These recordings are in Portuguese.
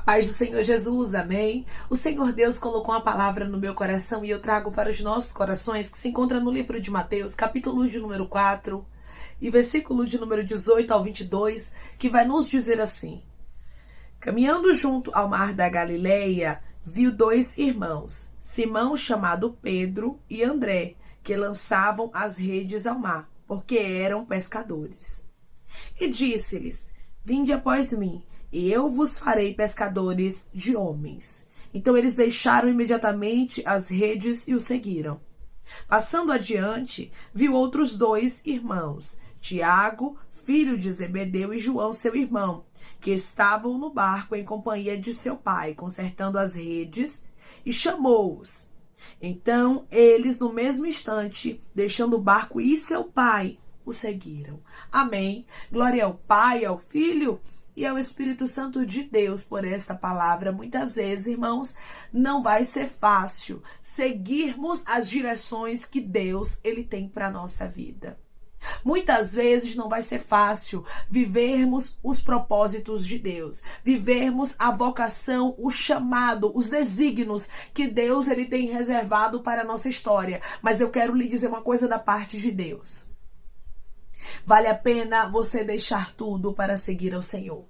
Paz do Senhor Jesus, amém? O Senhor Deus colocou uma palavra no meu coração e eu trago para os nossos corações, que se encontra no livro de Mateus, capítulo de número 4, e versículo de número 18 ao 22, que vai nos dizer assim: Caminhando junto ao mar da Galileia, viu dois irmãos, Simão, chamado Pedro, e André, que lançavam as redes ao mar, porque eram pescadores. E disse-lhes: Vinde após mim, e eu vos farei pescadores de homens. Então eles deixaram imediatamente as redes e o seguiram. Passando adiante, viu outros dois irmãos, Tiago, filho de Zebedeu, e João, seu irmão, que estavam no barco em companhia de seu pai, consertando as redes, e chamou-os. Então eles, no mesmo instante, deixando o barco e seu pai, o seguiram. Amém. Glória ao Pai, ao Filho e ao Espírito Santo de Deus por esta palavra. Muitas vezes, irmãos, não vai ser fácil seguirmos as direções que Deus ele tem para a nossa vida. Muitas vezes não vai ser fácil vivermos os propósitos de Deus, vivermos a vocação, o chamado, os desígnios que Deus ele tem reservado para a nossa história. Mas eu quero lhe dizer uma coisa da parte de Deus. Vale a pena você deixar tudo para seguir ao Senhor.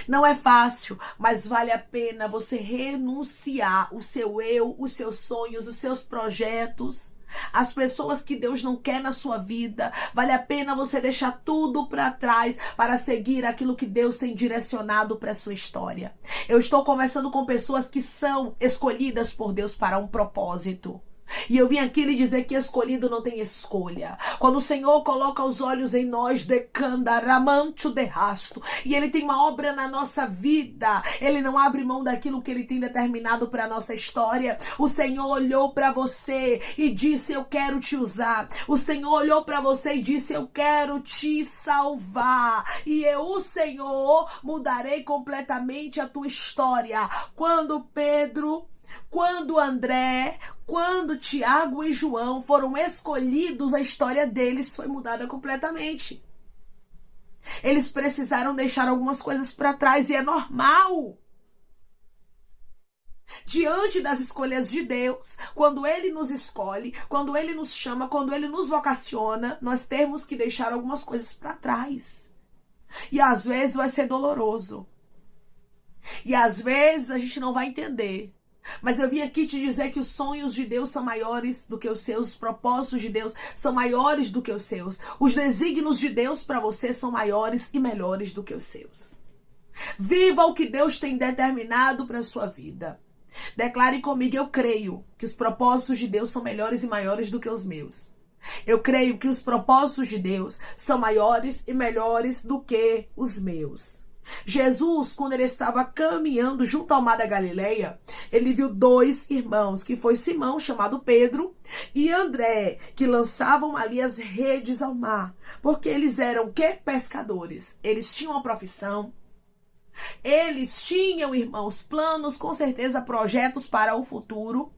Não é fácil, mas vale a pena você renunciar o seu eu, os seus sonhos, os seus projetos, as pessoas que Deus não quer na sua vida. Vale a pena você deixar tudo para trás para seguir aquilo que Deus tem direcionado para a sua história. Eu estou conversando com pessoas que são escolhidas por Deus para um propósito. E eu vim aqui lhe dizer que escolhido não tem escolha. Quando o Senhor coloca os olhos em nós, decandaramancho de rasto, e Ele tem uma obra na nossa vida, Ele não abre mão daquilo que Ele tem determinado para a nossa história. O Senhor olhou para você e disse: eu quero te usar. O Senhor olhou para você e disse: eu quero te salvar. E eu, o Senhor, mudarei completamente a tua história. Quando Pedro, quando André, quando Tiago e João foram escolhidos, a história deles foi mudada completamente. Eles precisaram deixar algumas coisas para trás e é normal. Diante das escolhas de Deus, quando Ele nos escolhe, quando Ele nos chama, quando Ele nos vocaciona, nós temos que deixar algumas coisas para trás. E às vezes vai ser doloroso. E às vezes a gente não vai entender. Mas eu vim aqui te dizer que os sonhos de Deus são maiores do que os seus, os propósitos de Deus são maiores do que os seus, os desígnios de Deus para você são maiores e melhores do que os seus. Viva o que Deus tem determinado para a sua vida. Declare comigo: eu creio que os propósitos de Deus são melhores e maiores do que os meus. Eu creio que os propósitos de Deus são maiores e melhores do que os meus. Jesus, quando ele estava caminhando junto ao mar da Galileia, ele viu dois irmãos, que foi Simão, chamado Pedro, e André, que lançavam ali as redes ao mar, porque eles eram que? Pescadores. Eles tinham uma profissão, eles tinham, irmãos, planos, com certeza projetos para o futuro.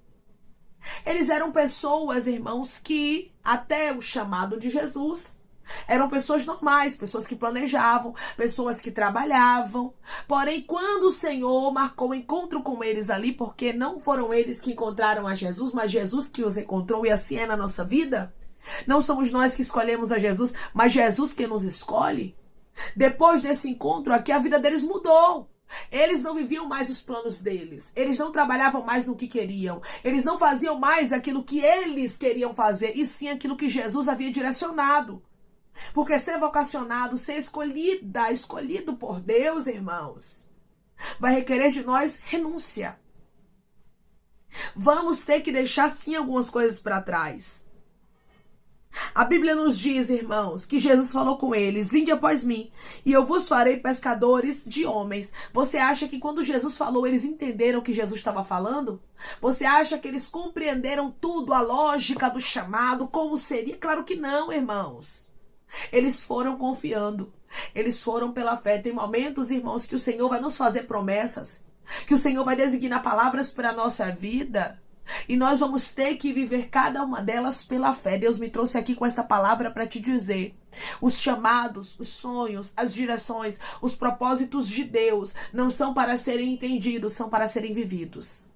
Eles eram pessoas, irmãos, que até o chamado de Jesus eram pessoas normais, pessoas que planejavam, pessoas que trabalhavam. Porém, quando o Senhor marcou o encontro com eles ali, porque não foram eles que encontraram a Jesus, mas Jesus que os encontrou, e assim é na nossa vida. Não somos nós que escolhemos a Jesus, mas Jesus que nos escolhe. Depois desse encontro aqui, a vida deles mudou. Eles não viviam mais os planos deles. Eles não trabalhavam mais no que queriam. Eles não faziam mais aquilo que eles queriam fazer, e sim aquilo que Jesus havia direcionado. Porque ser vocacionado, ser escolhido por Deus, irmãos, vai requerer de nós renúncia. Vamos ter que deixar sim algumas coisas para trás. A Bíblia nos diz, irmãos, que Jesus falou com eles: vinde após mim, e eu vos farei pescadores de homens. Você acha que quando Jesus falou, eles entenderam o que Jesus estava falando? Você acha que eles compreenderam tudo, a lógica do chamado, como seria? Claro que não, irmãos. Eles foram confiando, eles foram pela fé. Tem momentos, irmãos, que o Senhor vai nos fazer promessas, que o Senhor vai designar palavras para a nossa vida, E nós vamos ter que viver cada uma delas pela fé. Deus me trouxe aqui com esta palavra para te dizer: os chamados, os sonhos, as direções, os propósitos de Deus não são para serem entendidos, são para serem vividos.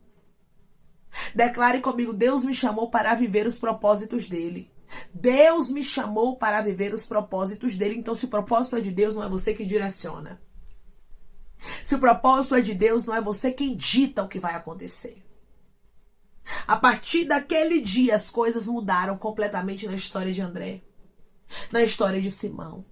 Declare comigo: Deus me chamou para viver os propósitos dele. Deus me chamou para viver os propósitos dele. Então, se o propósito é de Deus, não é você que direciona. Se o propósito é de Deus, não é você quem dita o que vai acontecer. A partir daquele dia, as coisas mudaram completamente na história de André, na história de Simão.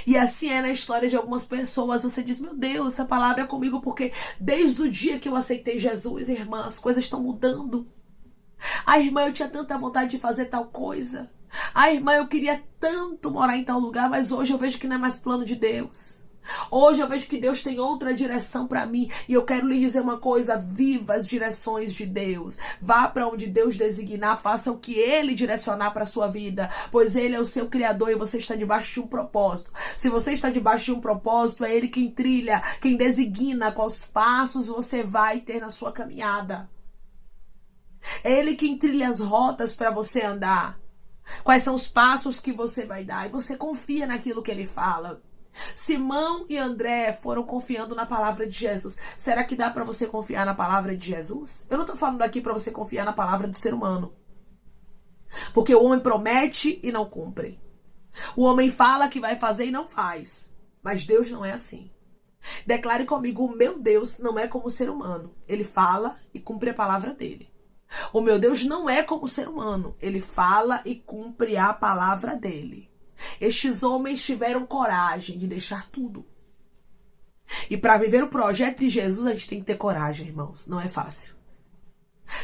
E assim é na história de algumas pessoas. Você diz: meu Deus, essa palavra é comigo, porque desde o dia que eu aceitei Jesus, irmã, as coisas estão mudando. Ah, irmã, eu tinha tanta vontade de fazer tal coisa. Ah, irmã, eu queria tanto morar em tal lugar, mas hoje eu vejo que não é mais plano de Deus. Hoje eu vejo que Deus tem outra direção para mim. E eu quero lhe dizer uma coisa: viva as direções de Deus. Vá para onde Deus designar. Faça o que Ele direcionar para a sua vida. Pois Ele é o seu Criador e você está debaixo de um propósito. Se você está debaixo de um propósito, é Ele quem trilha, quem designa quais passos você vai ter na sua caminhada. É Ele quem trilha as rotas para você andar. Quais são os passos que você vai dar. E você confia naquilo que Ele fala. Simão e André foram confiando na palavra de Jesus. Será que dá para você confiar na palavra de Jesus? Eu não estou falando aqui para você confiar na palavra do ser humano, porque o homem promete e não cumpre. O homem fala que vai fazer e não faz. Mas Deus não é assim. Declare comigo: o meu Deus não é como o ser humano. Ele fala e cumpre a palavra dele. O meu Deus não é como o ser humano. Ele fala e cumpre a palavra dele. Estes homens tiveram coragem de deixar tudo. E para viver o projeto de Jesus, a gente tem que ter coragem, irmãos. Não é fácil.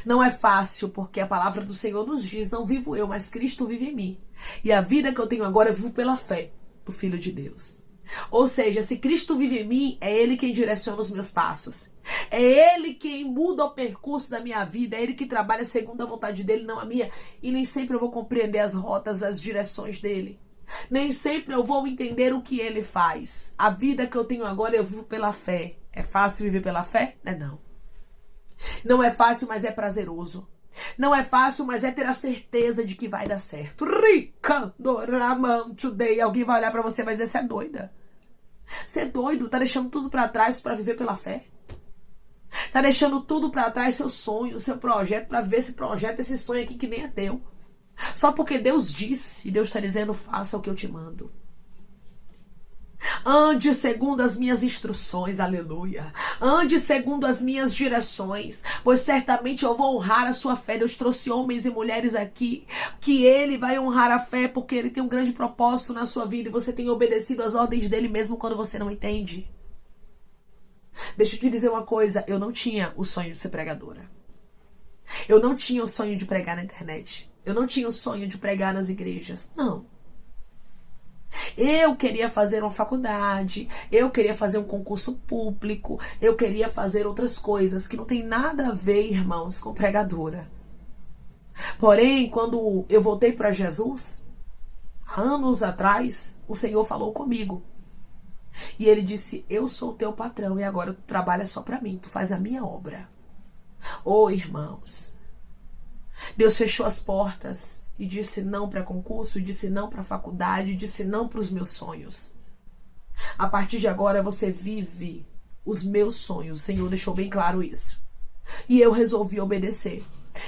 Não é fácil, porque a palavra do Senhor nos diz: não vivo eu, mas Cristo vive em mim. E a vida que eu tenho agora eu vivo pela fé do Filho de Deus. Ou seja, se Cristo vive em mim, é Ele quem direciona os meus passos. É Ele quem muda o percurso da minha vida. É Ele que trabalha segundo a vontade dEle, não a minha. E nem sempre eu vou compreender as rotas, as direções dEle. Nem sempre eu vou entender o que Ele faz. A vida que eu tenho agora eu vivo pela fé. É fácil viver pela fé? Não. Não é fácil, mas é prazeroso. Não é fácil, mas é ter a certeza de que vai dar certo. Alguém vai olhar pra você e vai dizer: você é doida. Você é doido, tá deixando tudo pra trás pra viver pela fé. Tá deixando tudo pra trás, seu sonho, seu projeto, pra viver esse projeto, esse sonho aqui que nem é teu. Só porque Deus disse, Deus está dizendo: faça o que eu te mando. Ande segundo as minhas instruções, aleluia. Ande segundo as minhas direções, pois certamente eu vou honrar a sua fé. Deus trouxe homens e mulheres aqui, que Ele vai honrar a fé, porque Ele tem um grande propósito na sua vida, e você tem obedecido às ordens dEle mesmo quando você não entende. Deixa eu te dizer uma coisa: eu não tinha o sonho de ser pregadora. Eu não tinha o sonho de pregar na internet. Eu não tinha o sonho de pregar nas igrejas. Não. Eu queria fazer uma faculdade, eu queria fazer um concurso público, eu queria fazer outras coisas que não tem nada a ver, irmãos, com pregadora. Porém, quando eu voltei para Jesus, há anos atrás, o Senhor falou comigo. E Ele disse: eu sou o teu patrão e agora tu trabalha só para mim, tu faz a minha obra. Oh, irmãos, Deus fechou as portas e disse não para concurso, disse não para faculdade, disse não para os meus sonhos. A partir de agora você vive os meus sonhos. O Senhor deixou bem claro isso. E eu resolvi obedecer.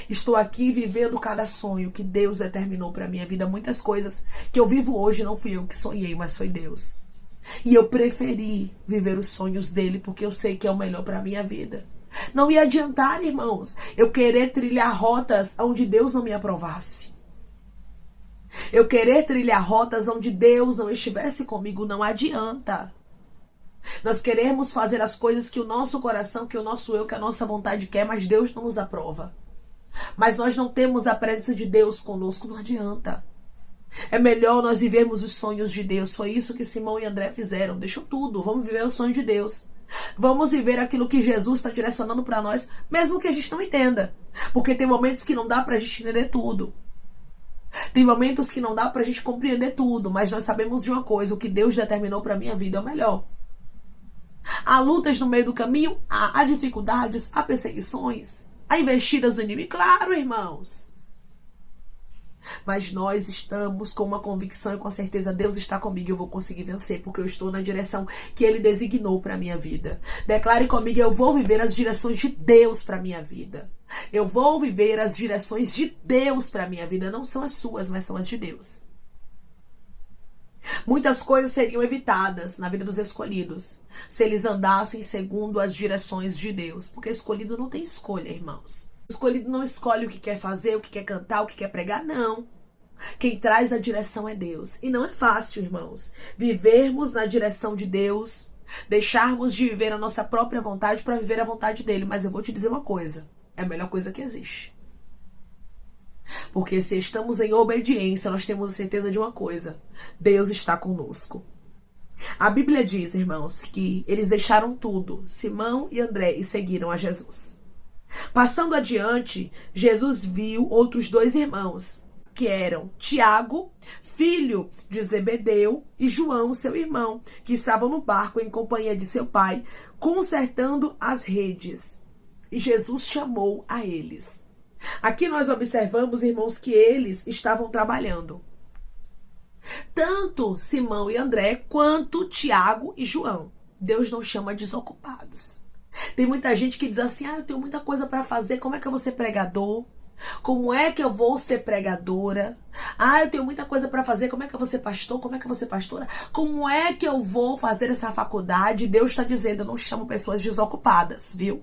Estou aqui vivendo cada sonho que Deus determinou para minha vida. Muitas coisas que eu vivo hoje não fui eu que sonhei, mas foi Deus. E eu preferi viver os sonhos dele porque eu sei que é o melhor para minha vida. Não ia adiantar, irmãos, eu querer trilhar rotas onde Deus não me aprovasse. Eu querer trilhar rotas onde Deus não estivesse comigo. Não adianta. Nós queremos fazer as coisas que o nosso coração, que o nosso eu, que a nossa vontade quer, mas Deus não nos aprova. Mas nós não temos a presença de Deus conosco. Não adianta. É melhor nós vivermos os sonhos de Deus. Foi isso que Simão e André fizeram. Deixou tudo. Vamos viver o sonho de Deus. Vamos viver aquilo que Jesus está direcionando para nós, mesmo que a gente não entenda. Porque tem momentos que não dá para a gente entender tudo. Tem momentos que não dá pra gente compreender tudo, mas nós sabemos de uma coisa: o que Deus determinou pra minha vida é o melhor. Há lutas no meio do caminho, há dificuldades, há perseguições, Há investidas do inimigo? Claro, irmãos. Mas nós estamos com uma convicção e com certeza Deus está comigo e eu vou conseguir vencer, porque eu estou na direção que Ele designou para a minha vida. Declare comigo, eu vou viver as direções de Deus para a minha vida. Eu vou viver as direções de Deus para a minha vida. Não são as suas, mas são as de Deus. Muitas coisas seriam evitadas na vida dos escolhidos se eles andassem segundo as direções de Deus. Porque escolhido não tem escolha, irmãos. O escolhido não escolhe o que quer fazer, o que quer cantar, o que quer pregar, não. Quem traz a direção é Deus. E não é fácil, irmãos, vivermos na direção de Deus, deixarmos de viver a nossa própria vontade para viver a vontade dele. Mas eu vou te dizer uma coisa, é a melhor coisa que existe. Porque se estamos em obediência, nós temos a certeza de uma coisa: Deus está conosco. A Bíblia diz, irmãos, que eles deixaram tudo, Simão e André, e seguiram a Jesus. Passando adiante, Jesus viu outros 2 irmãos, que eram Tiago, filho de Zebedeu, e João, seu irmão, que estavam no barco em companhia de seu pai, consertando as redes. E Jesus chamou a eles. Aqui nós observamos, irmãos, que eles estavam trabalhando. Tanto Simão e André, quanto Tiago e João. Deus não chama desocupados. Tem muita gente que diz assim, eu tenho muita coisa para fazer, como é que eu vou ser pregador? Como é que eu vou ser pregadora? Eu tenho muita coisa para fazer, como é que eu vou ser pastor? Como é que eu vou ser pastora? Como é que eu vou fazer essa faculdade? Deus está dizendo, eu não chamo pessoas desocupadas, viu?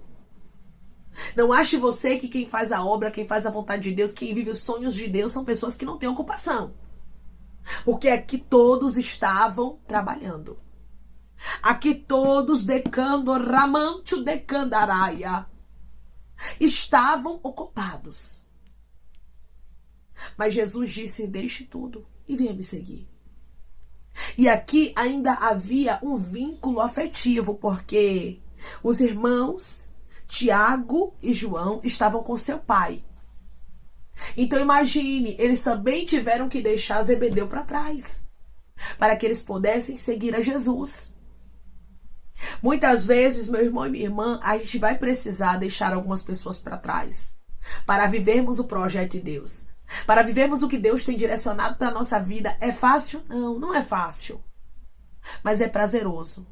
Não ache você que quem faz a obra, quem faz a vontade de Deus, quem vive os sonhos de Deus são pessoas que não têm ocupação. Porque aqui todos estavam trabalhando. Aqui todos decando ramancho decandaraia estavam ocupados. Mas Jesus disse, deixe tudo e venha me seguir. E aqui ainda havia um vínculo afetivo, porque os irmãos Tiago e João estavam com seu pai. Então imagine, eles também tiveram que deixar Zebedeu para trás, para que eles pudessem seguir a Jesus. Muitas vezes, meu irmão e minha irmã, a gente vai precisar deixar algumas pessoas para trás, para vivermos o projeto de Deus, para vivermos o que Deus tem direcionado para a nossa vida. É fácil? Não, não é fácil, mas é prazeroso.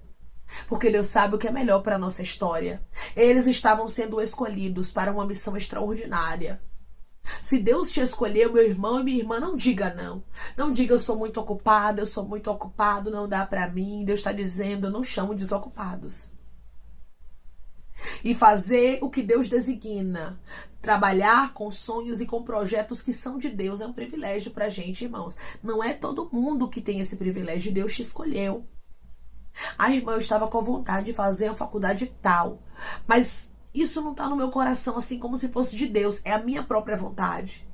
Porque Deus sabe o que é melhor para a nossa história. Eles estavam sendo escolhidos para uma missão extraordinária. Se Deus te escolheu, meu irmão e minha irmã, não diga não. Não diga eu sou muito ocupada, eu sou muito ocupado, não dá para mim. Deus está dizendo, eu não chamo desocupados. E fazer o que Deus designa, trabalhar com sonhos e com projetos que são de Deus, é um privilégio para a gente, irmãos. Não é todo mundo que tem esse privilégio, Deus te escolheu. Irmã, eu estava com vontade de fazer a faculdade tal, mas isso não está no meu coração assim como se fosse de Deus, é a minha própria vontade.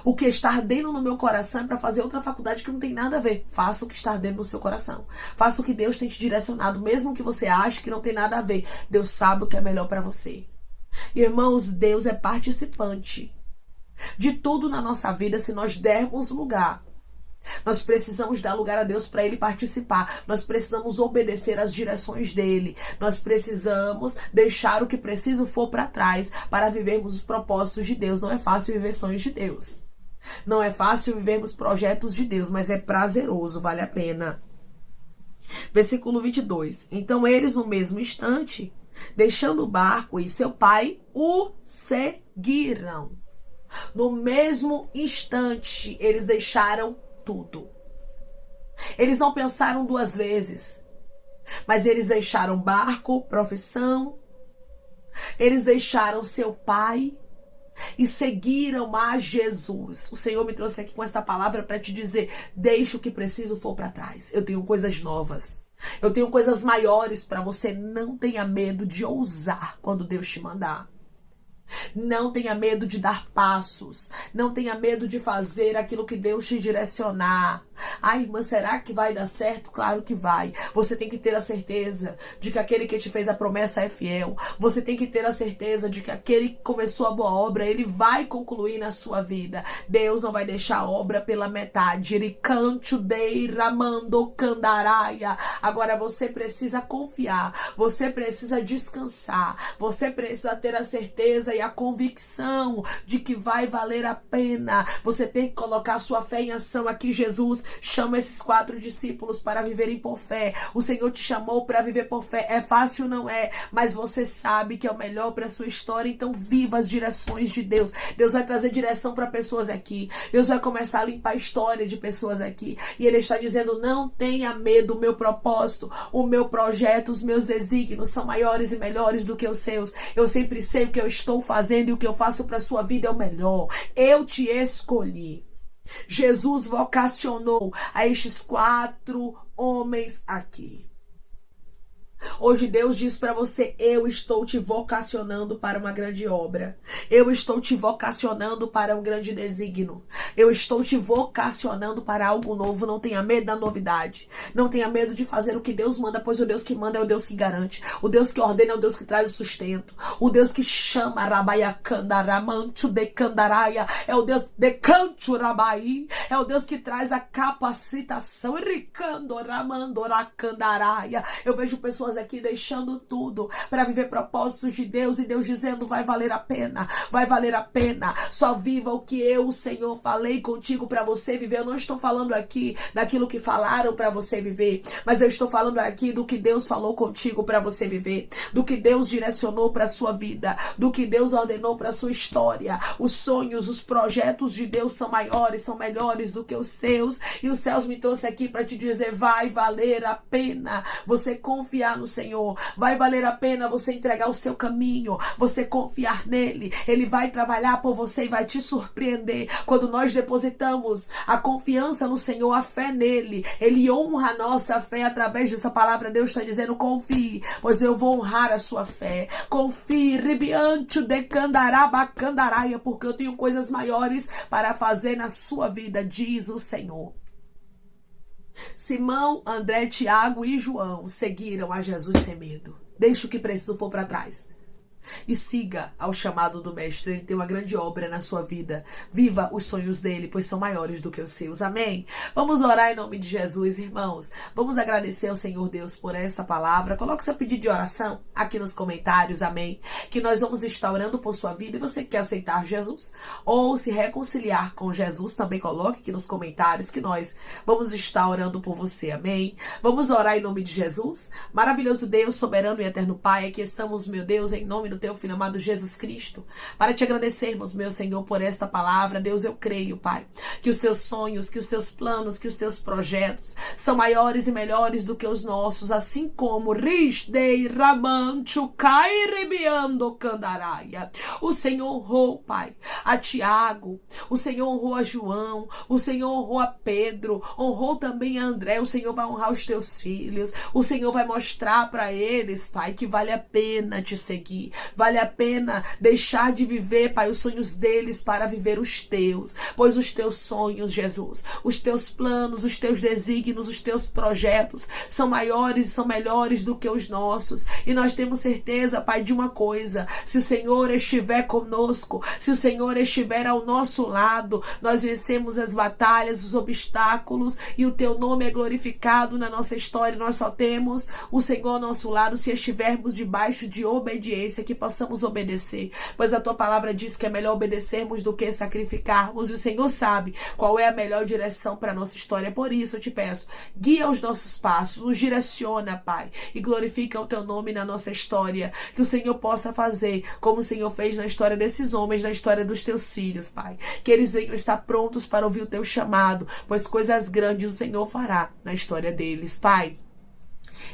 O que está ardendo no meu coração é para fazer outra faculdade que não tem nada a ver. Faça o que está ardendo no seu coração. Faça o que Deus tem te direcionado, mesmo que você ache que não tem nada a ver. Deus sabe o que é melhor para você. Irmãos, Deus é participante de tudo na nossa vida se nós dermos lugar. Nós precisamos dar lugar a Deus para Ele participar. Nós precisamos obedecer às direções dEle. Nós precisamos deixar o que preciso for para trás para vivermos os propósitos de Deus. Não é fácil viver sonhos de Deus. Não é fácil vivermos projetos de Deus, mas é prazeroso, vale a pena. Versículo 22. Então eles, no mesmo instante, deixando o barco e seu pai, o seguiram. No mesmo instante, eles deixaram tudo. Eles não pensaram 2 vezes, mas eles deixaram barco, profissão, eles deixaram seu pai e seguiram a Jesus. O Senhor me trouxe aqui com esta palavra para te dizer, deixa o que preciso for para trás. Eu tenho coisas novas, eu tenho coisas maiores para você. Não tenha medo de ousar quando Deus te mandar. Não tenha medo de dar passos. Não tenha medo de fazer aquilo que Deus te direcionar. Ai, irmã, será que vai dar certo? Claro que vai. Você tem que ter a certeza de que aquele que te fez a promessa é fiel. Você tem que ter a certeza de que aquele que começou a boa obra, ele vai concluir na sua vida. Deus não vai deixar a obra pela metade. Ele canto dei ramando candaraia. Agora você precisa confiar. Você precisa descansar. Você precisa ter a certeza e a convicção de que vai valer a pena. Você tem que colocar sua fé em ação. Aqui Jesus chama esses 4 discípulos para viverem por fé. O Senhor te chamou para viver por fé. É fácil? Não é, mas você sabe que é o melhor para a sua história, então viva as direções de Deus. Deus vai trazer direção para pessoas aqui. Deus vai começar a limpar a história de pessoas aqui. E Ele está dizendo, não tenha medo, o meu propósito, o meu projeto, os meus desígnios são maiores e melhores do que os seus. Eu sempre sei o que eu estou fazendo e o que eu faço para a sua vida é o melhor. Eu te escolhi. Jesus vocacionou a estes 4 homens aqui. Hoje Deus diz para você, eu estou te vocacionando para uma grande obra. Eu estou te vocacionando para um grande desígnio. Eu estou te vocacionando para algo novo. Não tenha medo da novidade. Não tenha medo de fazer o que Deus manda, pois o Deus que manda é o Deus que garante. O Deus que ordena é o Deus que traz o sustento. O Deus que chama Rabaia Candaramancho de Candaraia é o Deus de Cancho Rabai. É o Deus que traz a capacitação. Ricando Ramandora Candaraia. Eu vejo pessoas aqui deixando tudo para viver propósitos de Deus e Deus dizendo, vai valer a pena, vai valer a pena. Só viva o que eu, o Senhor, falei contigo para você viver. Eu não estou falando aqui daquilo que falaram para você viver, mas eu estou falando aqui do que Deus falou contigo para você viver, do que Deus direcionou para sua vida, do que Deus ordenou para sua história. Os sonhos, os projetos de Deus são maiores, são melhores do que os seus, e os céus me trouxe aqui para te dizer, vai valer a pena você confiar no Senhor, vai valer a pena você entregar o seu caminho, você confiar nele. Ele vai trabalhar por você e vai te surpreender. Quando nós depositamos a confiança no Senhor, a fé nele, ele honra a nossa fé através dessa palavra. Deus está dizendo, confie, pois eu vou honrar a sua fé. Confie, ribiante de candarabacandaraia, porque eu tenho coisas maiores para fazer na sua vida, diz o Senhor. Simão, André, Tiago e João seguiram a Jesus sem medo. Deixa o que preciso for para trás e siga ao chamado do Mestre. Ele tem uma grande obra na sua vida. Viva os sonhos dele, pois são maiores do que os seus. Amém? Vamos orar em nome de Jesus, irmãos. Vamos agradecer ao Senhor Deus por essa palavra. Coloque seu pedido de oração aqui nos comentários. Amém? Que nós vamos estar orando por sua vida. E você que quer aceitar Jesus ou se reconciliar com Jesus, também coloque aqui nos comentários que nós vamos estar orando por você. Amém? Vamos orar em nome de Jesus. Maravilhoso Deus, soberano e eterno Pai, aqui estamos, meu Deus, em nome do teu Filho amado Jesus Cristo, para te agradecermos, meu Senhor, por esta palavra. Deus, eu creio, Pai, que os teus sonhos, que os teus planos, que os teus projetos são maiores e melhores do que os nossos, assim como Risdei Ramancho Cairibiando Candaraia. O Senhor honrou, Pai, a Tiago, o Senhor honrou a João, o Senhor honrou a Pedro, honrou também a André. O Senhor vai honrar os teus filhos, o Senhor vai mostrar para eles, Pai, que vale a pena te seguir. Vale a pena deixar de viver, Pai, os sonhos deles para viver os teus. Pois os teus sonhos, Jesus, os teus planos, os teus desígnios, os teus projetos são maiores e são melhores do que os nossos. E nós temos certeza, Pai, de uma coisa: se o Senhor estiver conosco, se o Senhor estiver ao nosso lado, nós vencemos as batalhas, os obstáculos, e o teu nome é glorificado na nossa história. Nós só temos o Senhor ao nosso lado se estivermos debaixo de obediência, que possamos obedecer, pois a tua palavra diz que é melhor obedecermos do que sacrificarmos, e o Senhor sabe qual é a melhor direção para a nossa história. Por isso eu te peço, guia os nossos passos, nos direciona, Pai, e glorifica o teu nome na nossa história, que o Senhor possa fazer como o Senhor fez na história desses homens, na história dos teus filhos, Pai, que eles venham estar prontos para ouvir o teu chamado, pois coisas grandes o Senhor fará na história deles, Pai.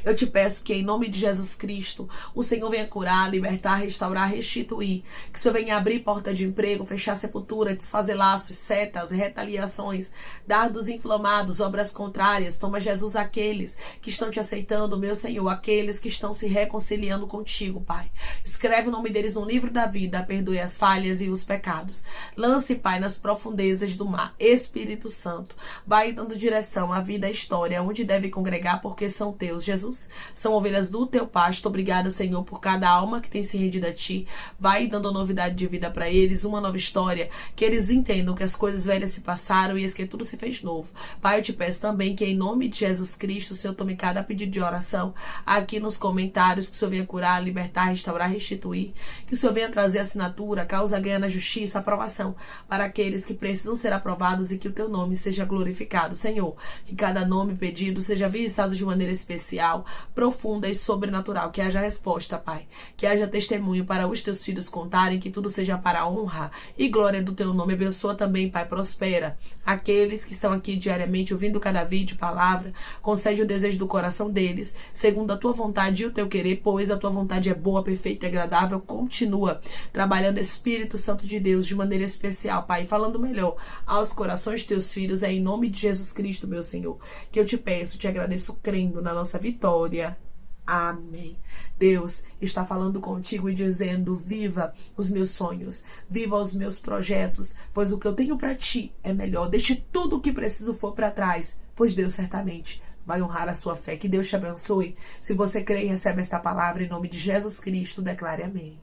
Eu te peço que em nome de Jesus Cristo, o Senhor venha curar, libertar, restaurar, restituir. Que o Senhor venha abrir porta de emprego, fechar sepultura, desfazer laços, setas, retaliações, dardos inflamados, obras contrárias. Toma, Jesus, aqueles que estão te aceitando, meu Senhor, aqueles que estão se reconciliando contigo, Pai. Escreve o nome deles no livro da vida, perdoe as falhas e os pecados. Lance, Pai, nas profundezas do mar. Espírito Santo, vai dando direção à vida, à história, onde deve congregar, porque são teus, Jesus. São ovelhas do teu pasto. Obrigada, Senhor, por cada alma que tem se rendido a ti. Vai dando novidade de vida para eles, uma nova história, que eles entendam que as coisas velhas se passaram e que tudo se fez novo. Pai, eu te peço também que em nome de Jesus Cristo, o Senhor tome cada pedido de oração aqui nos comentários, que o Senhor venha curar, libertar, restaurar, restituir, que o Senhor venha trazer assinatura, causa ganha na justiça, aprovação para aqueles que precisam ser aprovados e que o teu nome seja glorificado, Senhor. Que cada nome pedido seja visitado de maneira especial, profunda e sobrenatural, que haja resposta, Pai, que haja testemunho para os teus filhos contarem, que tudo seja para a honra e glória do teu nome. Abençoa também, Pai, prospera aqueles que estão aqui diariamente ouvindo cada vídeo, palavra, concede o desejo do coração deles, segundo a tua vontade e o teu querer, pois a tua vontade é boa, perfeita e agradável. Continua trabalhando, Espírito Santo de Deus, de maneira especial, Pai, falando melhor aos corações de teus filhos. É em nome de Jesus Cristo, meu Senhor, que eu te peço, te agradeço, crendo na nossa vitória. Amém. Deus está falando contigo e dizendo: viva os meus sonhos, viva os meus projetos, pois o que eu tenho para ti é melhor. Deixe tudo o que preciso for para trás, pois Deus certamente vai honrar a sua fé. Que Deus te abençoe. Se você crê e recebe esta palavra, em nome de Jesus Cristo, declare amém.